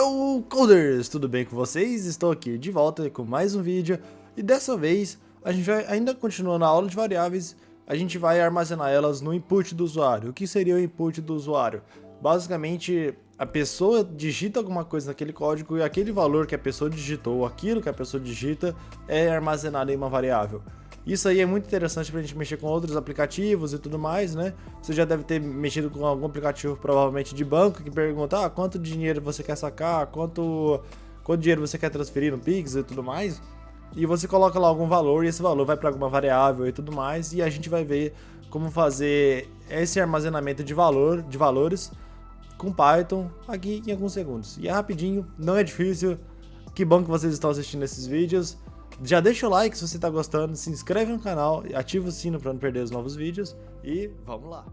Yo, Coders! Tudo bem com vocês? Estou aqui de volta com mais um vídeo e dessa vez a gente vai ainda continuando na aula de variáveis, a gente vai armazenar elas no input do usuário. O que seria o input do usuário? Basicamente, a pessoa digita alguma coisa naquele código e aquele valor que a pessoa digitou, aquilo que a pessoa digita, é armazenado em uma variável. Isso aí é muito interessante pra gente mexer com outros aplicativos e tudo mais, né? Você já deve ter mexido com algum aplicativo, provavelmente de banco, que pergunta quanto dinheiro você quer sacar, quanto dinheiro você quer transferir no Pix e tudo mais. E você coloca lá algum valor e esse valor vai para alguma variável e tudo mais. E a gente vai ver como fazer esse armazenamento de valores com Python aqui em alguns segundos. E é rapidinho, não é difícil. Que bom que vocês estão assistindo esses vídeos. Já deixa o like se você está gostando, se inscreve no canal, ativa o sino para não perder os novos vídeos e vamos lá.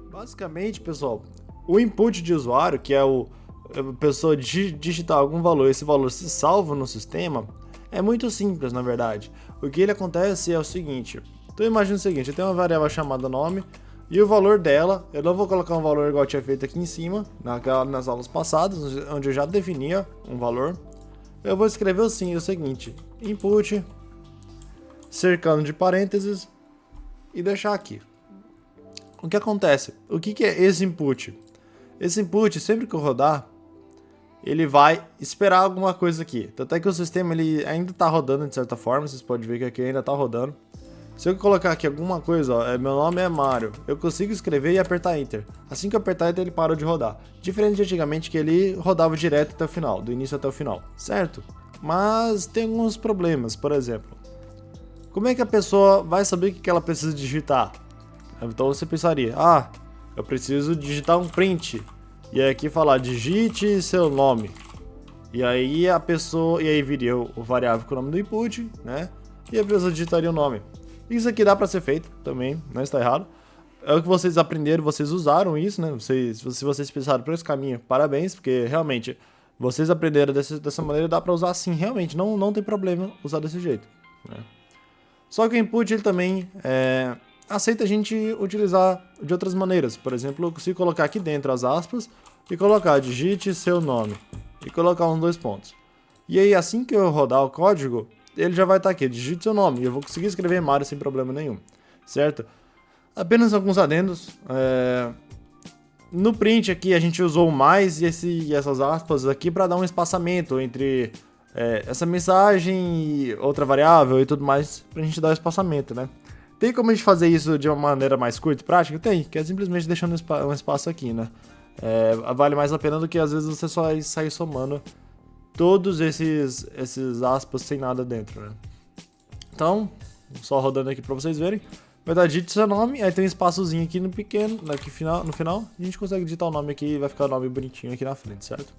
Basicamente, pessoal, o input de usuário, que é a pessoa digitar algum valor, esse valor se salva no sistema, é muito simples na verdade. O que ele acontece é o seguinte, então imagina o seguinte, eu tenho uma variável chamada nome e o valor dela, eu não vou colocar um valor igual eu tinha feito aqui em cima, nas aulas passadas, onde eu já definia um valor. Eu vou escrever assim, o seguinte, input, cercando de parênteses e deixar aqui. O que acontece? O que é esse input? Esse input, sempre que eu rodar, ele vai esperar alguma coisa aqui. Tanto é que o sistema ele ainda está rodando de certa forma, vocês podem ver que aqui ainda está rodando. Se eu colocar aqui alguma coisa, ó, meu nome é Mário, eu consigo escrever e apertar Enter. Assim que eu apertar Enter, ele parou de rodar. Diferente de antigamente que ele rodava direto até o final, do início até o final, certo? Mas tem alguns problemas, por exemplo. Como é que a pessoa vai saber o que ela precisa digitar? Então você pensaria, eu preciso digitar um print. E aí aqui falar, digite seu nome. E aí a pessoa, e aí viria o variável com o nome do input, né? E a pessoa digitaria o nome. Isso aqui dá pra ser feito também, não está errado. É o que vocês aprenderam, vocês usaram isso, né? Se vocês pensaram por esse caminho, parabéns, porque realmente vocês aprenderam dessa maneira, dá pra usar assim, realmente, não tem problema usar desse jeito, né? Só que o input ele também aceita a gente utilizar de outras maneiras. Por exemplo, eu consigo colocar aqui dentro as aspas e colocar digite seu nome e colocar uns 2 pontos. E aí assim que eu rodar o código, ele já vai estar aqui, digite seu nome, e eu vou conseguir escrever Mário sem problema nenhum, certo? Apenas alguns adendos, no print aqui a gente usou mais e essas aspas aqui para dar um espaçamento entre essa mensagem e outra variável e tudo mais, pra gente dar um espaçamento, né? Tem como a gente fazer isso de uma maneira mais curta e prática? Tem, que é simplesmente deixando um espaço aqui, né? Vale mais a pena do que às vezes você só sair somando todos esses aspas sem nada dentro, né? Então, só rodando aqui pra vocês verem. Vai dar digite seu nome, aí tem um espaçozinho aqui no pequeno, no final, a gente consegue digitar o nome aqui e vai ficar o nome bonitinho aqui na frente, certo?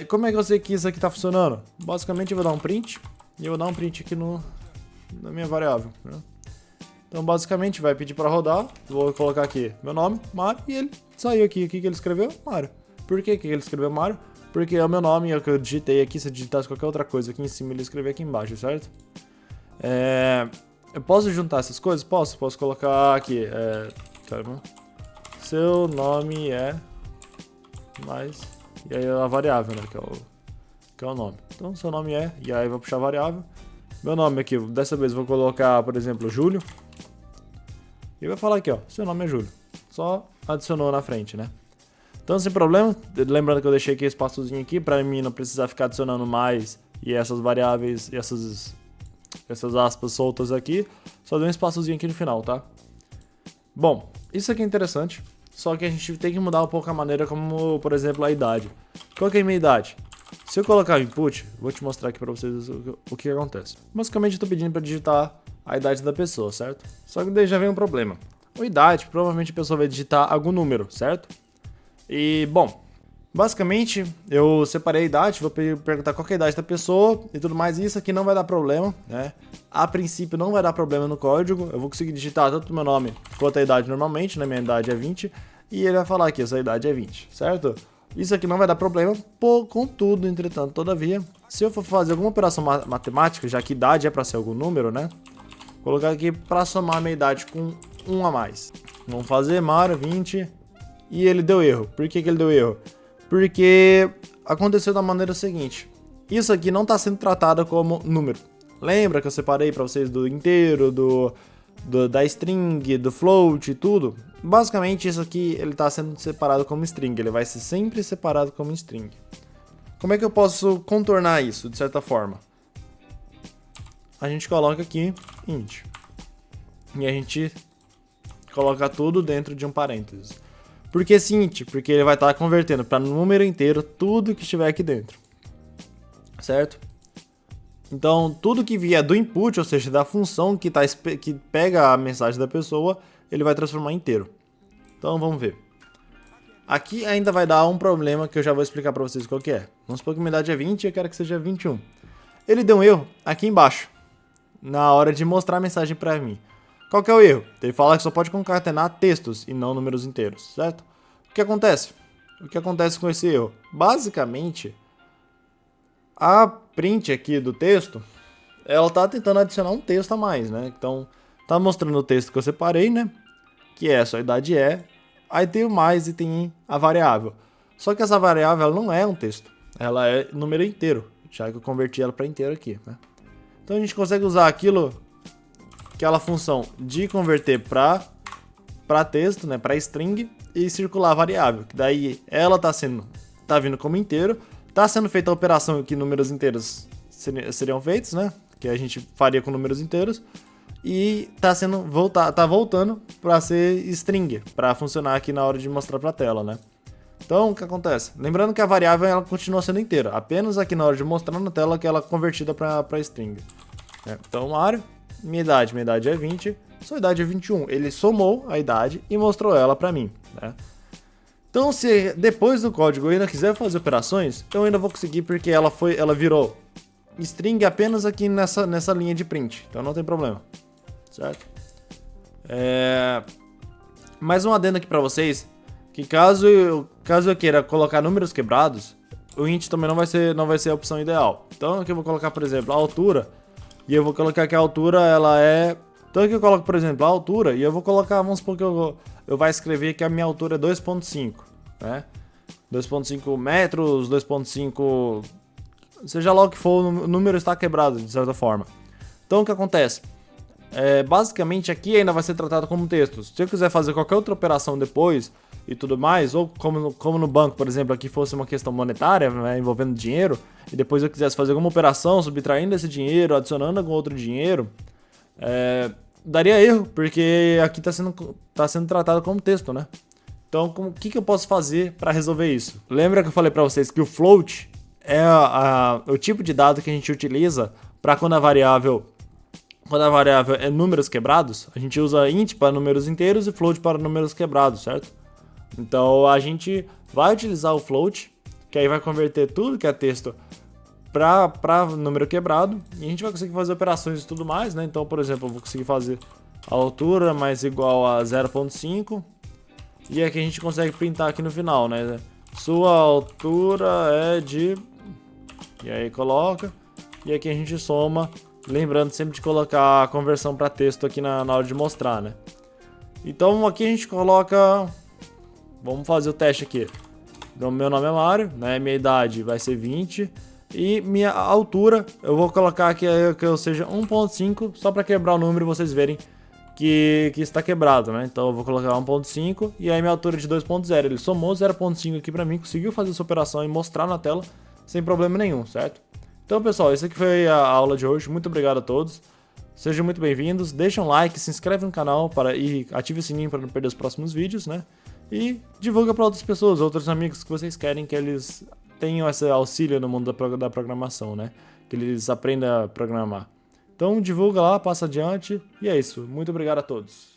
Como é que eu sei que isso aqui tá funcionando? Basicamente eu vou dar um print, e eu vou dar um print aqui na minha variável, né? Então basicamente vai pedir pra rodar, vou colocar aqui meu nome, Mário, e ele saiu aqui, o que ele escreveu? Mário. Por que ele escreveu Mário? Porque é o meu nome, é o que eu digitei aqui, se eu digitasse qualquer outra coisa aqui em cima, ele escreveu aqui embaixo, certo? Eu posso juntar essas coisas? Posso colocar aqui, seu nome é mais, e aí a variável, né, que é o nome. Então, seu nome é, e aí eu vou puxar a variável. Meu nome aqui, dessa vez eu vou colocar, por exemplo, Júlio. E vai falar aqui, ó, seu nome é Júlio. Só adicionou na frente, né? Então, sem problema, lembrando que eu deixei aqui esse espaçozinho aqui pra mim não precisar ficar adicionando mais e essas variáveis e essas aspas soltas aqui, só deu um espaçozinho aqui no final, tá? Bom, isso aqui é interessante, só que a gente tem que mudar um pouco a maneira como, por exemplo, a idade. Qual que é a minha idade? Se eu colocar o input, vou te mostrar aqui pra vocês o que acontece. Basicamente eu tô pedindo pra digitar a idade da pessoa, certo? Só que daí já vem um problema. A idade, provavelmente a pessoa vai digitar algum número, certo? E, bom, basicamente eu separei a idade, vou perguntar qual que é a idade da pessoa e tudo mais, e isso aqui não vai dar problema, né? A princípio não vai dar problema no código, eu vou conseguir digitar tanto o meu nome quanto a idade normalmente, né? Minha idade é 20, e ele vai falar aqui, essa idade é 20, certo? Isso aqui não vai dar problema, contudo, entretanto, todavia, se eu for fazer alguma operação matemática, já que idade é para ser algum número, né? Vou colocar aqui para somar a minha idade com 1 a mais. Vamos fazer Mário 20 e ele deu erro. Por que ele deu erro? Porque aconteceu da maneira seguinte. Isso aqui não está sendo tratado como número. Lembra que eu separei para vocês do inteiro, da string, do float e tudo? Basicamente isso aqui ele está sendo separado como string, ele vai ser sempre separado como string. Como é que eu posso contornar isso de certa forma? A gente coloca aqui int e a gente coloca tudo dentro de um parênteses. Por que esse int? Porque ele vai estar convertendo para número inteiro tudo que estiver aqui dentro, certo? Então, tudo que vier do input, ou seja, da função que pega a mensagem da pessoa, ele vai transformar em inteiro. Então, vamos ver. Aqui ainda vai dar um problema que eu já vou explicar para vocês qual que é. Vamos supor que a minha idade é 20 e eu quero que seja 21. Ele deu um erro aqui embaixo, na hora de mostrar a mensagem para mim. Qual que é o erro? Ele fala que só pode concatenar textos e não números inteiros, certo? O que acontece? O que acontece com esse erro? Basicamente, a print aqui do texto, ela tá tentando adicionar um texto a mais, né? Então, tá mostrando o texto que eu separei, né? Que é, sua idade é, aí tem o mais e tem a variável. Só que essa variável ela não é um texto, ela é número inteiro, já que eu converti ela para inteiro aqui, né? Então a gente consegue usar aquela função de converter para texto, né? Para string e circular a variável, que daí ela tá vindo como inteiro. Tá sendo feita a operação que números inteiros seriam feitos, né? Que a gente faria com números inteiros. E tá voltando para ser string, para funcionar aqui na hora de mostrar para a tela, né? Então, o que acontece? Lembrando que a variável ela continua sendo inteira, apenas aqui na hora de mostrar na tela que ela é convertida para string. Então, Mário, minha idade é 20, sua idade é 21. Ele somou a idade e mostrou ela para mim, né? Então, se depois do código eu ainda quiser fazer operações, eu ainda vou conseguir porque ela virou string apenas aqui nessa linha de print. Então não tem problema, certo? Mais um adendo aqui para vocês, que caso eu queira colocar números quebrados, o int também não vai ser a opção ideal. Então aqui eu vou colocar, por exemplo, a altura, e eu vou colocar que a altura ela é... Então aqui eu coloco, por exemplo, a altura, e eu vou colocar, vamos supor que eu vai escrever que a minha altura é 2.5, né? 2.5 metros, 2.5... Seja lá o que for, o número está quebrado, de certa forma. Então o que acontece? Basicamente aqui ainda vai ser tratado como textos. Se eu quiser fazer qualquer outra operação depois e tudo mais, ou como no banco, por exemplo, aqui fosse uma questão monetária, né, envolvendo dinheiro, e depois eu quisesse fazer alguma operação subtraindo esse dinheiro, adicionando algum outro dinheiro, daria erro, porque aqui está sendo tratado como texto, né? Então, o que eu posso fazer para resolver isso? Lembra que eu falei para vocês que o float é o tipo de dado que a gente utiliza para quando a variável é números quebrados, a gente usa int para números inteiros e float para números quebrados, certo? Então a gente vai utilizar o float, que aí vai converter tudo que é texto para número quebrado, e a gente vai conseguir fazer operações e tudo mais, né? Então, por exemplo, eu vou conseguir fazer a altura mais igual a 0.5, e aqui a gente consegue printar aqui no final, né? Sua altura é de... E aí coloca, e aqui a gente soma, lembrando sempre de colocar a conversão para texto aqui na hora de mostrar, né? Então aqui a gente coloca... Vamos fazer o teste aqui. Então, meu nome é Mário, né? Minha idade vai ser 20. E minha altura, eu vou colocar aqui que eu seja 1.5, só para quebrar o número e vocês verem que está quebrado, né? Então eu vou colocar 1.5 e aí minha altura é de 2.0. Ele somou 0.5 aqui para mim, conseguiu fazer essa operação e mostrar na tela sem problema nenhum, certo? Então, pessoal, esse aqui foi a aula de hoje. Muito obrigado a todos. Sejam muito bem-vindos. Deixa um like, se inscreve no canal e ative o sininho para não perder os próximos vídeos, né? E divulga para outras pessoas, outros amigos que vocês querem que eles tenham esse auxílio no mundo da programação, né? Que eles aprendam a programar. Então divulga lá, passa adiante e é isso. Muito obrigado a todos.